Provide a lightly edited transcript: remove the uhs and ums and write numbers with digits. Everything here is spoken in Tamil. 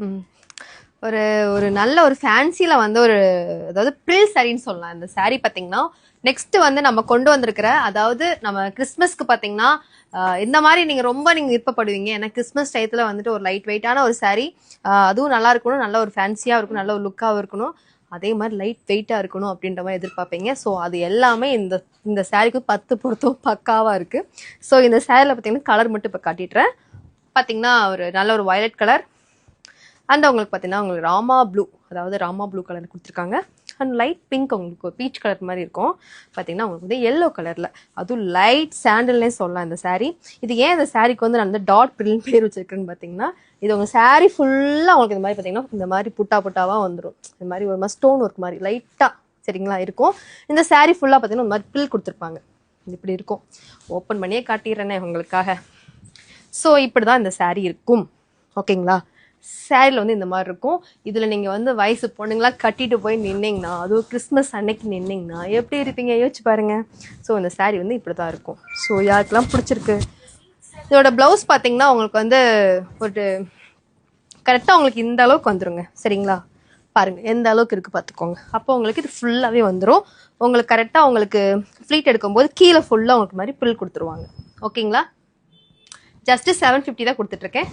ம். ஒரு ஒரு நல்ல ஒரு ஃபேன்சில வந்து ஒரு அதாவது ப்ரில் சாரின்னு சொல்லலாம். இந்த சாரி பார்த்தீங்கன்னா நெக்ஸ்ட் வந்து நம்ம கொண்டு வந்திருக்கிற அதாவது நம்ம கிறிஸ்மஸ்க்கு பார்த்தீங்கன்னா இந்த மாதிரி நீங்க விருப்பப்படுவீங்க. ஏன்னா கிறிஸ்மஸ் டயத்துல வந்துட்டு ஒரு லைட் வெயிட்டான ஒரு சாரி அதுவும் நல்லா இருக்கணும், நல்ல ஒரு ஃபேன்சியா இருக்கணும், நல்ல ஒரு லுக்காகவும் இருக்கணும், அதே மாதிரி லைட் வெயிட்டா இருக்கணும் அப்படின்ற மாதிரி எதிர்பார்ப்பீங்க. ஸோ அது எல்லாமே இந்த இந்த சாரிக்கு 10 பொருத்தம் பக்காவா இருக்கு. ஸோ இந்த சாரியில் பார்த்தீங்கன்னா கலர் மட்டும் இப்போ காட்டிடுறேன். பார்த்தீங்கன்னா ஒரு நல்ல ஒரு வயலட் கலர் அண்ட் உங்களுக்கு பார்த்தீங்கன்னா உங்களுக்கு ராமா ப்ளூ, அதாவது ராமா ப்ளூ கலர் கொடுத்துருக்காங்க. அண்ட் லைட் பிங்க் உங்களுக்கு பீச் கலர் மாதிரி இருக்கும். பார்த்தீங்கன்னா உங்களுக்கு வந்து எல்லோ கலரில், அதுவும் லைட் சாண்டல்னே சொல்லலாம் இந்த சாரீ. இது ஏன் இந்த சாரீக்கு வந்து நான் வந்து டாட் பிரிண்ட் பேர் வச்சிருக்கேன்னு பார்த்தீங்கன்னா, இது உங்கள் சாரீ ஃபுல்லாக உங்களுக்கு இந்த மாதிரி பார்த்தீங்கன்னா இந்த மாதிரி புட்டா புட்டாவாக வந்துடும். இந்த மாதிரி ஒரு மாதிரி ஸ்டோன் ஒர்க் மாதிரி லைட்டாக சரிங்களா இருக்கும். இந்த சாரீ ஃபுல்லாக பார்த்தீங்கன்னா இந்த மாதிரி பில் கொடுத்துருப்பாங்க. இப்படி இருக்கும். ஓப்பன் பண்ணியே காட்டிடுறேனே உங்களுக்காக. ஸோ இப்படி தான் இந்த சாரீ இருக்கும். ஓகேங்களா? சாரியில் வந்து இந்த மாதிரி இருக்கும். இதில் நீங்கள் வந்து வயசு பொண்ணுங்களா கட்டிட்டு போய் நின்னீங்கன்னா, அதுவும் கிறிஸ்மஸ் அன்னைக்கு நின்னீங்கன்னா எப்படி இருப்பீங்க யோசிச்சு பாருங்க. ஸோ இந்த சாரீ வந்து இப்படி தான் இருக்கும். ஸோ யாருக்கெல்லாம் பிடிச்சிருக்கு. இதோட ப்ளவுஸ் பார்த்தீங்கன்னா உங்களுக்கு வந்து ஒரு கரெக்டாக உங்களுக்கு இந்த அளவுக்கு வந்துருங்க. சரிங்களா? பாருங்கள் எந்த அளவுக்கு இருக்குது பார்த்துக்கோங்க. அப்போ உங்களுக்கு இது ஃபுல்லாகவே வந்துடும். உங்களுக்கு கரெக்டாக உங்களுக்கு ஃப்ளீட் எடுக்கும்போது கீழே ஃபுல்லாக உங்களுக்கு மாதிரி பில் கொடுத்துருவாங்க. ஓகேங்களா? ஜஸ்ட்டு 750 தான் கொடுத்துட்ருக்கேன்.